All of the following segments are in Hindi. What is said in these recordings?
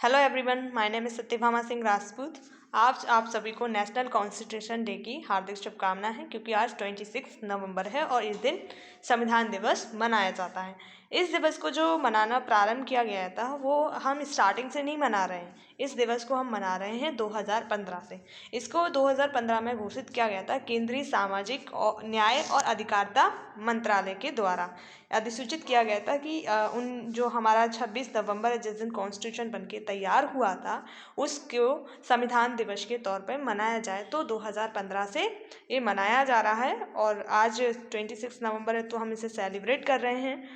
Hello everyone, my name is Satyabhama Singh Rajput. आज आप सभी को नेशनल कॉन्स्टिट्यूशन डे की हार्दिक शुभकामनाएं हैं, क्योंकि आज 26 नवंबर है और इस दिन संविधान दिवस मनाया जाता है। इस दिवस को जो मनाना प्रारंभ किया गया था वो हम स्टार्टिंग से नहीं मना रहे हैं। इस दिवस को हम मना रहे हैं 2015 से। इसको 2015 में घोषित किया गया था केंद्रीय सामाजिक न्याय और अधिकारिता मंत्रालय के द्वारा। अधिसूचित किया गया था कि उन जो हमारा 26 नवंबर है, जिस दिन कॉन्स्टिट्यूशन बनके तैयार हुआ था, उसको संविधान दिवस के तौर पर मनाया जाए। तो 2015 से ये मनाया जा रहा है और आज 26 नवंबर है तो हम इसे सेलिब्रेट कर रहे हैं।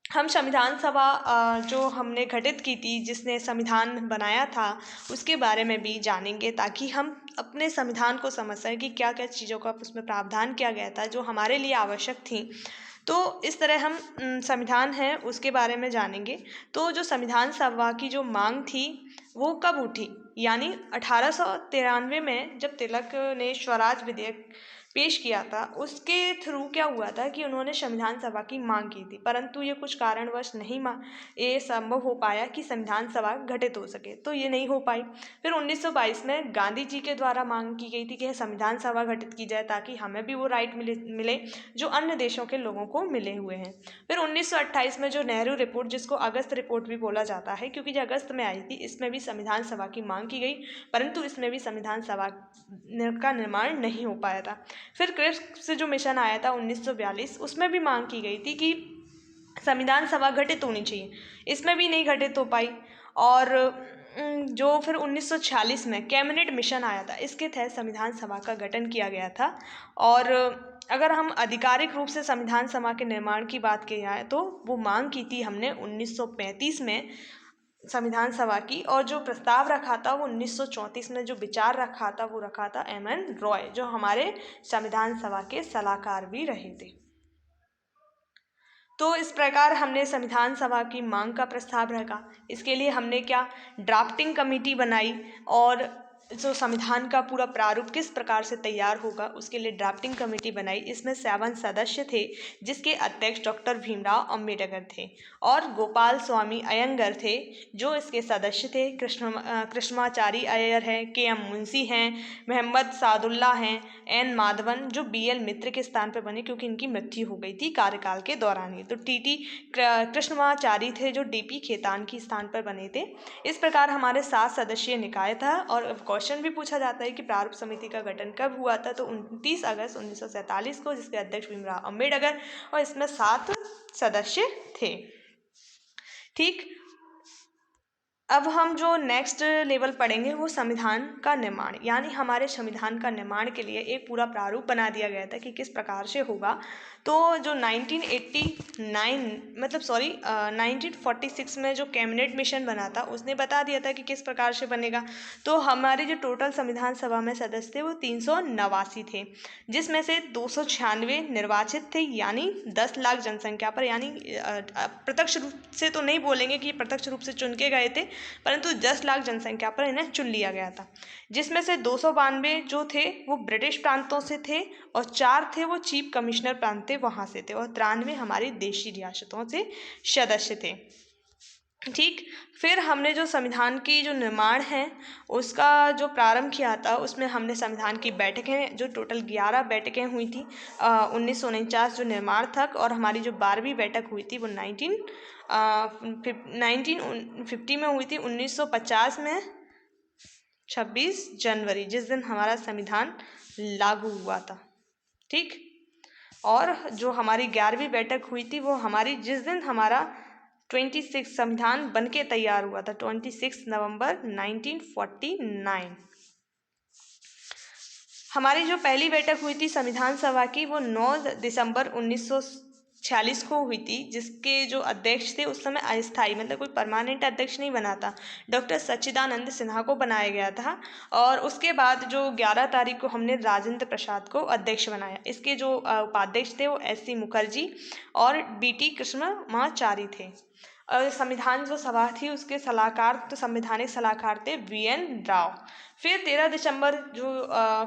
हम संविधान सभा जो हमने गठित की थी, जिसने संविधान बनाया था, उसके बारे में भी जानेंगे, ताकि हम अपने संविधान को समझ सकें कि क्या क्या चीज़ों का उसमें प्रावधान किया गया था जो हमारे लिए आवश्यक थी। तो इस तरह हम संविधान है उसके बारे में जानेंगे। तो जो संविधान सभा की जो मांग थी वो कब उठी, यानी 1893 में जब तिलक ने स्वराज विधेयक पेश किया था, उसके थ्रू क्या हुआ था कि उन्होंने संविधान सभा की मांग की थी, परंतु ये कुछ कारणवश नहीं ये संभव हो पाया कि संविधान सभा गठित हो सके, तो ये नहीं हो पाई। फिर 1922 में गांधी जी के द्वारा मांग की गई थी कि संविधान सभा गठित की जाए, ताकि हमें भी वो राइट मिले जो अन्य देशों के लोगों को मिले हुए हैं। फिर 1928 में जो नेहरू रिपोर्ट, जिसको अगस्त रिपोर्ट भी बोला जाता है क्योंकि जो अगस्त में आई थी, इसमें भी संविधान सभा की मांग की गई, परंतु इसमें भी संविधान सभा का निर्माण नहीं हो पाया था। फिर क्रिप्स जो मिशन आया था 1942, उसमें भी मांग की गई थी कि संविधान सभा गठित होनी चाहिए, इसमें भी नहीं गठित हो पाई। और जो फिर 1946 में कैबिनेट मिशन आया था, इसके तहत संविधान सभा का गठन किया गया था। और अगर हम आधिकारिक रूप से संविधान सभा के निर्माण की बात की जाए तो वो मांग की थी हमने 1935 में संविधान सभा की, और जो प्रस्ताव रखा था वो 1934 में जो विचार रखा था वो रखा था एम.एन. रॉय, जो हमारे संविधान सभा के सलाहकार भी रहे थे। तो इस प्रकार हमने संविधान सभा की मांग का प्रस्ताव रखा। इसके लिए हमने क्या ड्राफ्टिंग कमेटी बनाई, और जो संविधान का पूरा प्रारूप किस प्रकार से तैयार होगा उसके लिए ड्राफ्टिंग कमेटी बनाई। इसमें 7 सदस्य थे, जिसके अध्यक्ष डॉक्टर भीमराव अम्बेडकर थे और गोपाल स्वामी अयंगर थे जो इसके सदस्य थे। कृष्णमाचारी अय्यर हैं, के.एम. मुंशी हैं, मोहम्मद सादुल्ला हैं, एन माधवन जो बी.एल. मित्र के स्थान पर बने क्योंकि इनकी मृत्यु हो गई थी कार्यकाल के दौरान ही। तो टी.टी. कृष्णमाचारी थे जो डी.पी. खेतान के स्थान पर बने थे। इस प्रकार हमारे 7 सदस्यीय निकाय था। और क्वेश्चन भी पूछा जाता है कि प्रारूप समिति का गठन कब हुआ था, तो 29 अगस्त 1947 को, जिसके अध्यक्ष भीमराव अम्बेडकर, और इसमें 7 सदस्य थे। ठीक, अब हम जो नेक्स्ट लेवल पढ़ेंगे वो संविधान का निर्माण, यानी हमारे संविधान का निर्माण के लिए एक पूरा प्रारूप बना दिया गया था कि किस प्रकार से होगा। तो जो 1946 में जो कैबिनेट मिशन बना था, उसने बता दिया था कि किस प्रकार से बनेगा। तो हमारे जो टोटल संविधान सभा में सदस्य थे वो 389 थे, जिसमें से 296 निर्वाचित थे, यानी 10 लाख जनसंख्या पर, यानी प्रत्यक्ष रूप से तो नहीं बोलेंगे कि प्रत्यक्ष रूप से चुन के गए थे, परंतु 10 लाख जनसंख्या पर इन्हें चुन लिया गया था। जिसमें से 292 जो थे वो ब्रिटिश प्रांतों से थे, और 4 थे वो चीफ कमिश्नर प्रांत थे, वहाँ से थे, और 93 हमारी देशी रियासतों से सदस्य थे। ठीक, फिर हमने जो संविधान की जो निर्माण है उसका जो प्रारंभ किया था, उसमें हमने संविधान की बैठकें, जो टोटल 11 बैठकें हुई थी 1949 जो निर्माण तक, और हमारी जो 12वीं बैठक हुई थी वो 1950 में हुई थी। 1950 में 26 जनवरी, जिस दिन हमारा संविधान लागू हुआ था। ठीक, और जो हमारी 11वीं बैठक हुई थी वो हमारी जिस दिन हमारा 26 संविधान बनके तैयार हुआ था, 26 नवंबर 1949। हमारी जो पहली बैठक हुई थी संविधान सभा की वो 9 दिसंबर 1946 को हुई थी, जिसके जो अध्यक्ष थे उस समय अस्थायी, मतलब कोई परमानेंट अध्यक्ष नहीं बना था, डॉक्टर सच्चिदानंद सिन्हा को बनाया गया था। और उसके बाद जो 11 तारीख को हमने राजेंद्र प्रसाद को अध्यक्ष बनाया। इसके जो उपाध्यक्ष थे वो एस.सी. मुखर्जी और बी.टी. कृष्णमाचारी थे। और संविधान जो सभा थी उसके सलाहकार, तो संवैधानिक सलाहकार थे VN राव। फिर 13 दिसंबर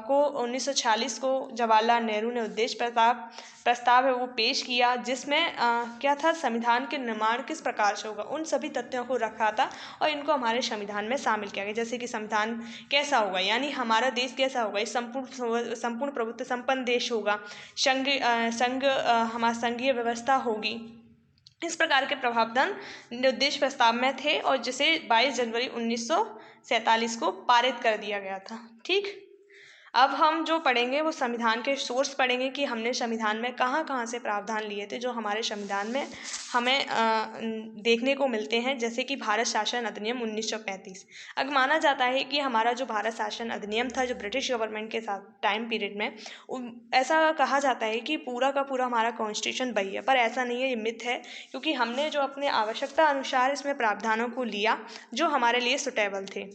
को 1946 को जवाहरलाल नेहरू ने उद्देश्य प्रस्ताव है वो पेश किया, जिसमें क्या था, संविधान के निर्माण किस प्रकार से होगा, उन सभी तथ्यों को रखा था और इनको हमारे संविधान में शामिल किया गया। जैसे कि संविधान कैसा होगा, यानी हमारा देश कैसा होगा, ये संपूर्ण प्रभुत्व संपन्न देश होगा, हमारा संघीय व्यवस्था होगी। इस प्रकार के प्रावधान उद्देश्य प्रस्ताव में थे और जिसे 22 जनवरी 1947 को पारित कर दिया गया था। ठीक, अब हम जो पढ़ेंगे वो संविधान के सोर्स पढ़ेंगे कि हमने संविधान में कहाँ कहाँ से प्रावधान लिए थे जो हमारे संविधान में हमें देखने को मिलते हैं। जैसे कि भारत शासन अधिनियम 1935। अब माना जाता है कि हमारा जो भारत शासन अधिनियम था, जो ब्रिटिश गवर्नमेंट के साथ टाइम पीरियड में, ऐसा कहा जाता है कि पूरा का पूरा हमारा कॉन्स्टिट्यूशन वही है, पर ऐसा नहीं है, ये मिथ है। क्योंकि हमने जो अपने आवश्यकता अनुसार इसमें प्रावधानों को लिया जो हमारे लिए सुटेबल थे।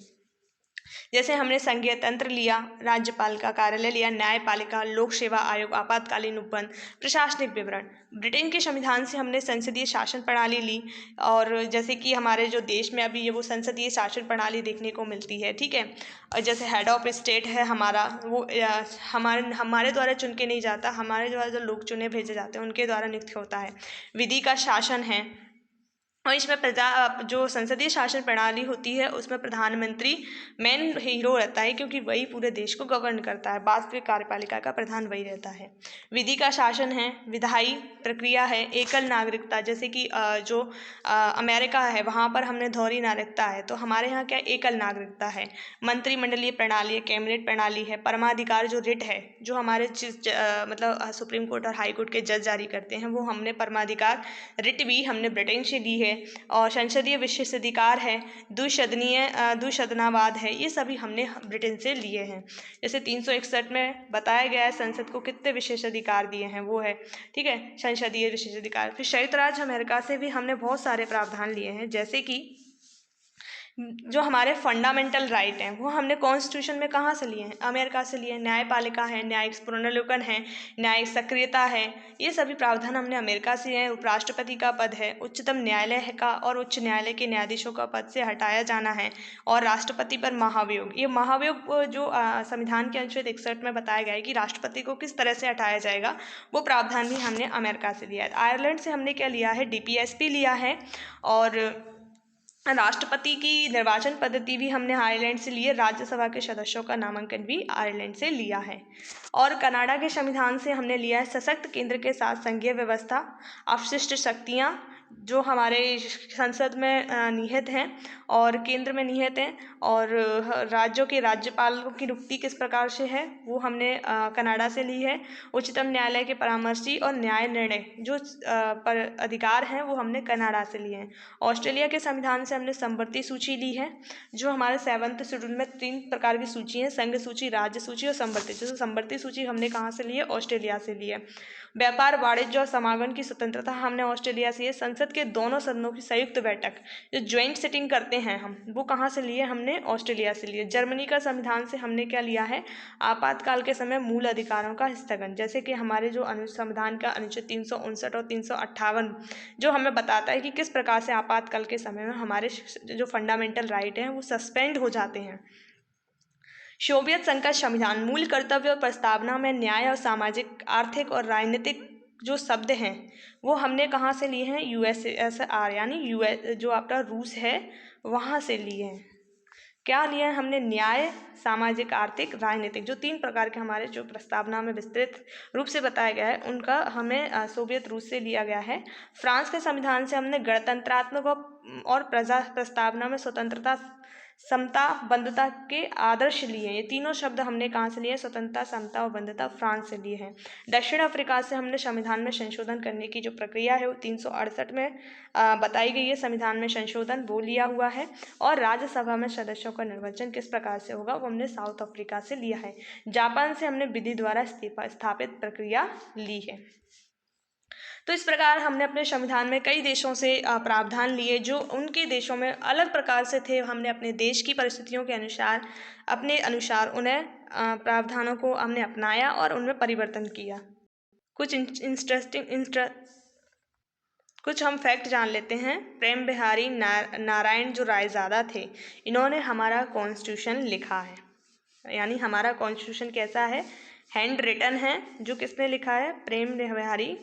जैसे हमने संघीय तंत्र लिया, राज्यपाल का कार्यालय लिया, न्यायपालिका, लोक सेवा आयोग, आपातकालीन उपबंध, प्रशासनिक विवरण। ब्रिटेन के संविधान से हमने संसदीय शासन प्रणाली ली, और जैसे कि हमारे जो देश में अभी ये वो संसदीय शासन प्रणाली देखने को मिलती है। ठीक है, और जैसे हेड ऑफ स्टेट है हमारा, वो हमारे द्वारा चुन के नहीं जाता, हमारे द्वारा जो लोग चुने भेजे जाते हैं उनके द्वारा नियुक्त होता है। विधि का शासन है, और इसमें जो संसदीय शासन प्रणाली होती है उसमें प्रधानमंत्री मेन हीरो रहता है, क्योंकि वही पूरे देश को गवर्न करता है। वास्तविक कार्यपालिका का प्रधान वही रहता है। विधि का शासन है, विधायी प्रक्रिया है, एकल नागरिकता। जैसे कि जो अमेरिका है वहाँ पर हमने दोहरी नागरिकता है, तो हमारे यहाँ क्या एकल नागरिकता है। मंत्रिमंडलीय प्रणाली है, कैबिनेट प्रणाली है। परमाधिकार जो रिट है, जो हमारे मतलब सुप्रीम कोर्ट और हाई कोर्ट के जज जारी करते हैं, वो हमने परमाधिकार रिट भी हमने ब्रिटेन से ली है। और संसदीय विशेषाधिकार है, द्विसदनावाद है, ये सभी हमने ब्रिटेन से लिए हैं। जैसे 361 में बताया गया है संसद को कितने विशेषाधिकार दिए हैं, वो है। ठीक है, संसदीय विशेषाधिकार। फिर संयुक्त राज्य अमेरिका से भी हमने बहुत सारे प्रावधान लिए हैं। जैसे कि जो हमारे फंडामेंटल राइट हैं वो हमने कॉन्स्टिट्यूशन में कहाँ से लिए हैं, अमेरिका से लिए हैं। न्यायपालिका है, न्यायिक पुनर्विलोकन है, न्यायिक सक्रियता है, ये सभी प्रावधान हमने अमेरिका से हैं। उपराष्ट्रपति का पद है, उच्चतम न्यायालय का और उच्च न्यायालय के न्यायाधीशों का पद से हटाया जाना है, और राष्ट्रपति पर महाभियोग। ये महाभियोग जो संविधान के अनुच्छेद 61 में बताया गया है कि राष्ट्रपति को किस तरह से हटाया जाएगा, वो प्रावधान भी हमने अमेरिका से लिया है। आयरलैंड से हमने क्या लिया है, DPSP लिया है, और राष्ट्रपति की निर्वाचन पद्धति भी हमने आयरलैंड से ली है। राज्यसभा के सदस्यों का नामांकन भी आयरलैंड से लिया है। और कनाडा के संविधान से हमने लिया है सशक्त केंद्र के साथ संघीय व्यवस्था, अवशिष्ट शक्तियाँ जो हमारे संसद में निहित हैं और केंद्र में निहित हैं, और राज्यों के राज्यपालों की नियुक्ति किस प्रकार से है वो हमने कनाडा से ली है। उच्चतम न्यायालय के परामर्शी और न्याय निर्णय जो पर अधिकार हैं वो हमने कनाडा से लिए हैं। ऑस्ट्रेलिया के संविधान से हमने संवर्ती सूची ली है, जो हमारे 7th शेड्यूल में 3 प्रकार की सूची है, संघ सूची, राज्य सूची और संवर्ती। जैसे संवर्ती सूची हमने कहाँ से ली है, ऑस्ट्रेलिया से ली है। व्यापार, वाणिज्य और समागम की स्वतंत्रता हमने ऑस्ट्रेलिया से, संसद के दोनों सदनों की संयुक्त बैठक जो ज्वाइंट सिटिंग करते हैं हम, वो कहाँ से लिए, हमने ऑस्ट्रेलिया से लिए। जर्मनी का संविधान से हमने क्या लिया है, आपातकाल के समय मूल अधिकारों का स्थगन। जैसे कि हमारे जो संविधान का अनुच्छेद 359 और 358 जो हमें बताता है कि किस प्रकार से आपातकाल के समय में हमारे जो फंडामेंटल राइट हैं वो सस्पेंड हो जाते हैं। सोवियत संघ का संविधान मूल कर्तव्य और प्रस्तावना में न्याय और सामाजिक, आर्थिक और राजनीतिक जो शब्द हैं वो हमने कहाँ से लिए हैं, USSR यानी US जो आपका रूस है वहाँ से लिए हैं। क्या लिए हैं हमने, न्याय, सामाजिक, आर्थिक, राजनीतिक, जो 3 प्रकार के हमारे जो प्रस्तावना में विस्तृत रूप से बताया गया है उनका हमें सोवियत रूस से लिया गया है। फ्रांस के संविधान से हमने गणतंत्रात्मक और प्रस्तावना में स्वतंत्रता, समता, बंधुता के आदर्श लिए हैं। ये तीनों शब्द हमने कहाँ से लिए, स्वतंत्रता, समता और बंधुता फ्रांस से लिए हैं। दक्षिण अफ्रीका से हमने संविधान में संशोधन करने की जो प्रक्रिया है वो 368 में बताई गई है, संविधान में संशोधन वो लिया हुआ है। और राज्यसभा में सदस्यों का निर्वाचन किस प्रकार से होगा वो हमने साउथ अफ्रीका से लिया है। जापान से हमने विधि द्वारा स्थापित प्रक्रिया ली है। तो इस प्रकार हमने अपने संविधान में कई देशों से प्रावधान लिए जो उनके देशों में अलग प्रकार से थे। हमने अपने देश की परिस्थितियों के अनुसार अपने अनुसार उन्हें प्रावधानों को हमने अपनाया और उनमें परिवर्तन किया। कुछ कुछ हम फैक्ट जान लेते हैं। प्रेम बिहारी नारायण जो रायजादा थे, इन्होंने हमारा कॉन्स्टिट्यूशन लिखा है। यानी हमारा कॉन्स्टिट्यूशन कैसा है, हैंड रिटन है। जो किसने लिखा है, प्रेम बिहारी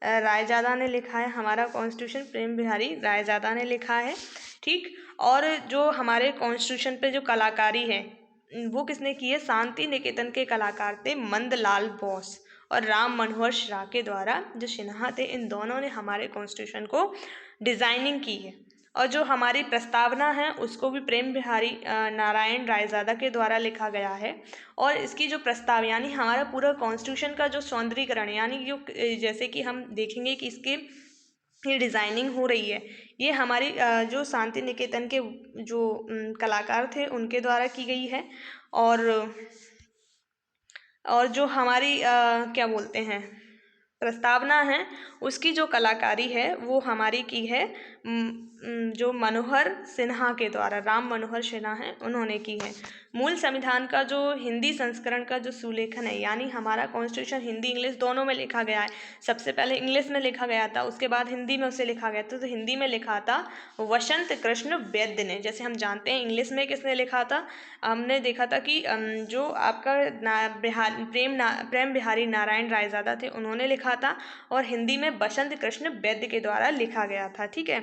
रायजादा ने लिखा है। हमारा कॉन्स्टिट्यूशन प्रेम बिहारी रायजादा ने लिखा है, ठीक। और जो हमारे कॉन्स्टिट्यूशन पे जो कलाकारी है वो किसने की है, शांति निकेतन के कलाकार थे मंदलाल बोस और राम मनोहर शाह के द्वारा जो सिन्हा थे, इन दोनों ने हमारे कॉन्स्टिट्यूशन को डिज़ाइनिंग की है। और जो हमारी प्रस्तावना है उसको भी प्रेम बिहारी नारायण रायजादा के द्वारा लिखा गया है। और इसकी जो प्रस्ताव यानी हमारा पूरा कॉन्स्टिट्यूशन का जो सौंदर्यीकरण यानी जो जैसे कि हम देखेंगे कि इसके ये डिज़ाइनिंग हो रही है, ये हमारी जो शांति निकेतन के जो कलाकार थे उनके द्वारा की गई है। और जो हमारी क्या बोलते हैं प्रस्तावना है उसकी जो कलाकारी है वो हमारी की है जो मनोहर सिन्हा के द्वारा, राम मनोहर सिन्हा हैं उन्होंने की है। मूल संविधान का जो हिंदी संस्करण का जो सुलेखन है, यानी हमारा कॉन्स्टिट्यूशन हिंदी इंग्लिश दोनों में लिखा गया है। सबसे पहले इंग्लिश में लिखा गया था, उसके बाद हिंदी में उसे लिखा गया था। तो हिंदी में लिखा था वसंत कृष्ण वैद्य ने। जैसे हम जानते हैं इंग्लिश में किसने लिखा था, हमने देखा था कि जो आपका प्रेम बिहारी नारायण रायजादा थे उन्होंने लिखा था, और हिंदी में वसंत कृष्ण वैद्य के द्वारा लिखा गया था, ठीक है।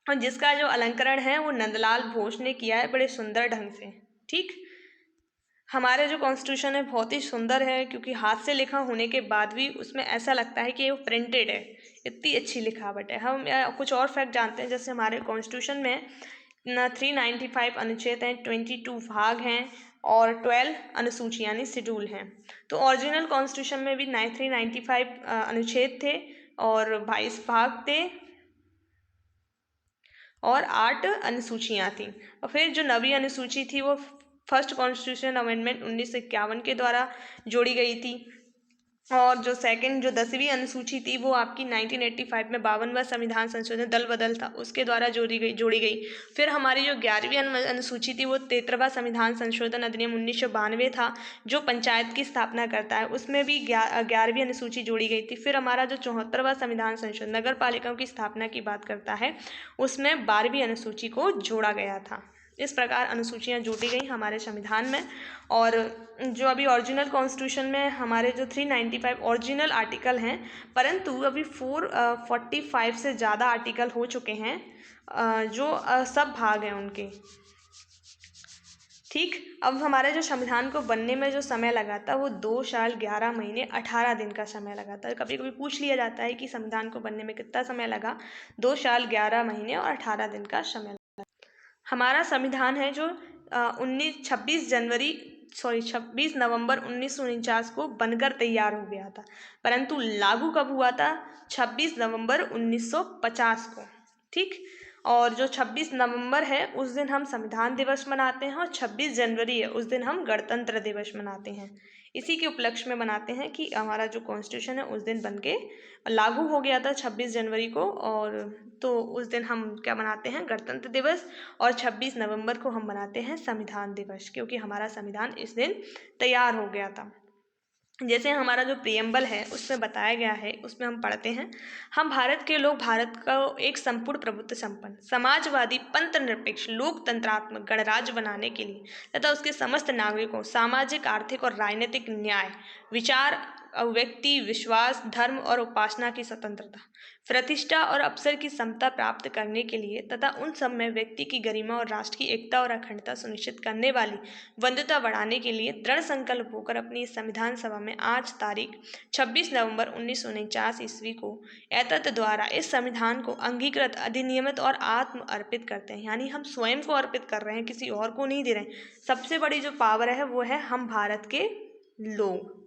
और जिसका जो अलंकरण है वो नंदलाल बोस ने किया है बड़े सुंदर ढंग से, ठीक। हमारे जो कॉन्स्टिट्यूशन है बहुत ही सुंदर है, क्योंकि हाथ से लिखा होने के बाद भी उसमें ऐसा लगता है कि वो प्रिंटेड है, इतनी अच्छी लिखावट है। हम कुछ और फैक्ट जानते हैं। जैसे हमारे कॉन्स्टिट्यूशन में 395 अनुच्छेद हैं, 22 भाग हैं और 12 अनुसूची यानी शेड्यूल हैं। तो ओरिजिनल कॉन्स्टिट्यूशन में भी 395 अनुच्छेद थे और 22 भाग थे और 8 अनुसूचियाँ थीं। और फिर जो नवी अनुसूची थी वो फर्स्ट कॉन्स्टिट्यूशन अमेंडमेंट 1951 के द्वारा जोड़ी गई थी। और जो सेकंड जो 10वीं अनुसूची थी वो आपकी 1985 में 52वां संविधान संशोधन दल बदल था उसके द्वारा जोड़ी गई। फिर हमारी जो 11वीं अनुसूची थी वो 73वां संविधान संशोधन अधिनियम 1992 था, जो पंचायत की स्थापना करता है, उसमें भी 11वीं अनुसूची जोड़ी गई थी। फिर हमारा जो 74वां संविधान संशोधन नगर पालिकाओं की स्थापना की बात करता है, उसमें 12वीं अनुसूची को जोड़ा गया था। इस प्रकार अनुसूचियाँ जोड़ी गई हमारे संविधान में। और जो अभी ओरिजिनल कॉन्स्टिट्यूशन में हमारे जो 395 ओरिजिनल आर्टिकल हैं, परंतु अभी 445 से ज़्यादा आर्टिकल हो चुके हैं, जो सब भाग हैं उनके, ठीक। अब हमारे जो संविधान को बनने में जो समय लगा था वो 2 साल 11 महीने 18 दिन का समय लगा था। कभी कभी पूछ लिया जाता है कि संविधान को बनने में कितना समय लगा, 2 साल 11 महीने और 18 दिन का समय लगा। हमारा संविधान है जो 26 नवंबर 1949 को बनकर तैयार हो गया था, परंतु लागू कब हुआ था, 26 नवंबर 1950 को, ठीक। और जो 26 नवंबर है उस दिन हम संविधान दिवस मनाते हैं, और 26 जनवरी है उस दिन हम गणतंत्र दिवस मनाते हैं। इसी के उपलक्ष्य में बनाते हैं कि हमारा जो कॉन्स्टिट्यूशन है उस दिन बनके लागू हो गया था 26 जनवरी को, और तो उस दिन हम क्या मनाते हैं, गणतंत्र दिवस। और 26 नवंबर को हम मनाते हैं संविधान दिवस, क्योंकि हमारा संविधान इस दिन तैयार हो गया था। जैसे हमारा जो प्रियम्बल है उसमें बताया गया है, उसमें हम पढ़ते हैं, हम भारत के लोग भारत का एक संपूर्ण प्रभुत्व संपन्न समाजवादी पंथ निरपेक्ष लोकतंत्रात्मक गणराज्य बनाने के लिए तथा उसके समस्त नागरिकों सामाजिक आर्थिक और राजनीतिक न्याय विचार व्यक्ति विश्वास धर्म और उपासना की स्वतंत्रता प्रतिष्ठा और अवसर की समता प्राप्त करने के लिए तथा उन सब में व्यक्ति की गरिमा और राष्ट्र की एकता और अखंडता सुनिश्चित करने वाली वंद्यता बढ़ाने के लिए दृढ़ संकल्प होकर अपनी संविधान सभा में आज तारीख 26 नवंबर 1949 ईस्वी को एतत् द्वारा इस संविधान को अंगीकृत अधिनियमित और आत्म अर्पित करते हैं। यानी हम स्वयं को अर्पित कर रहे हैं, किसी और को नहीं दे रहे हैं। सबसे बड़ी जो पावर है वो है हम भारत के लोग,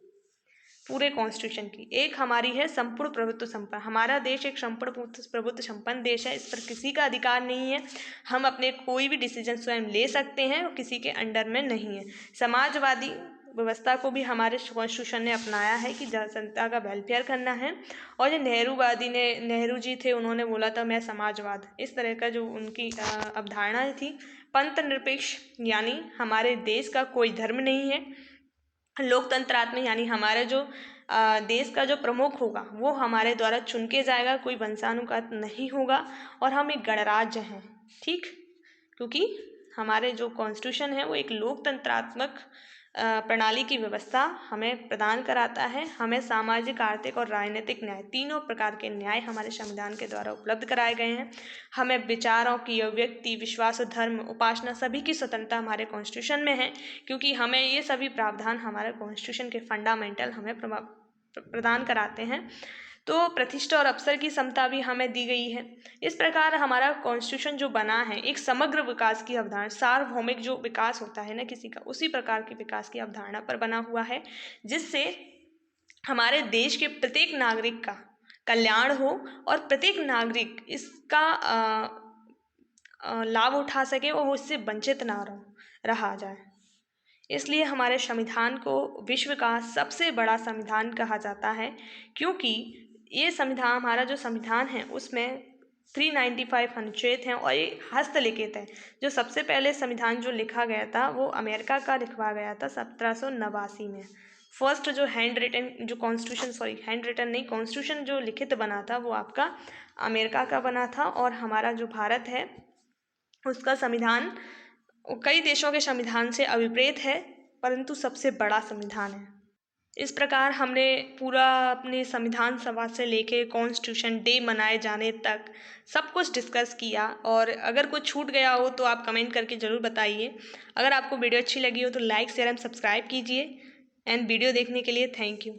पूरे कॉन्स्टिट्यूशन की। एक हमारी है संपूर्ण प्रभुत्व संपन्न, हमारा देश एक संपूर्ण प्रभुत्व संपन्न देश है, इस पर किसी का अधिकार नहीं है, हम अपने कोई भी डिसीजन स्वयं ले सकते हैं और किसी के अंडर में नहीं है। समाजवादी व्यवस्था को भी हमारे कॉन्स्टिट्यूशन ने अपनाया है कि जनता का वेलफेयर करना है। और जो नेहरू जी थे उन्होंने बोला था मैं समाजवाद, इस तरह का जो उनकी अवधारणा थी। पंथ निरपेक्ष यानी हमारे देश का कोई धर्म नहीं है। लोकतंत्रात्मक यानी हमारे जो देश का जो प्रमुख होगा वो हमारे द्वारा चुन के जाएगा, कोई वंशानुगत नहीं होगा और हम एक गणराज्य हैं, ठीक। क्योंकि हमारे जो कॉन्स्टिट्यूशन है वो एक लोकतंत्रात्मक प्रणाली की व्यवस्था हमें प्रदान कराता है। हमें सामाजिक, आर्थिक और राजनीतिक न्याय, तीनों प्रकार के न्याय हमारे संविधान के द्वारा उपलब्ध कराए गए हैं। हमें विचारों की अभिव्यक्ति, विश्वास, धर्म, उपासना सभी की स्वतंत्रता हमारे कॉन्स्टिट्यूशन में है, क्योंकि हमें ये सभी प्रावधान हमारे कॉन्स्टिट्यूशन के फंडामेंटल हमें प्रदान कराते हैं। तो प्रतिष्ठा और अवसर की समता भी हमें दी गई है। इस प्रकार हमारा कॉन्स्टिट्यूशन जो बना है एक समग्र विकास की अवधारणा, सार्वभौमिक जो विकास होता है ना किसी का, उसी प्रकार के विकास की अवधारणा पर बना हुआ है, जिससे हमारे देश के प्रत्येक नागरिक का कल्याण हो और प्रत्येक नागरिक इसका लाभ उठा सके और वो इससे वंचित ना रहा जाए। इसलिए हमारे संविधान को विश्व का सबसे बड़ा संविधान कहा जाता है, क्योंकि ये संविधान, हमारा जो संविधान है उसमें 395 अनुच्छेद हैं और ये हस्तलिखित है। जो सबसे पहले संविधान जो लिखा गया था वो अमेरिका का लिखवा गया था 1789 में। फर्स्ट जो हैंड रिटन नहीं, कॉन्स्टिट्यूशन जो लिखित बना था वो आपका अमेरिका का बना था। और हमारा जो भारत है उसका संविधान कई देशों के संविधान से अभिप्रेत है, परंतु सबसे बड़ा संविधान है। इस प्रकार हमने पूरा अपने संविधान सभा से लेके कॉन्स्टिट्यूशन डे मनाए जाने तक सब कुछ डिस्कस किया, और अगर कुछ छूट गया हो तो आप कमेंट करके ज़रूर बताइए। अगर आपको वीडियो अच्छी लगी हो तो लाइक, शेयर एंड सब्सक्राइब कीजिए। एंड वीडियो देखने के लिए थैंक यू।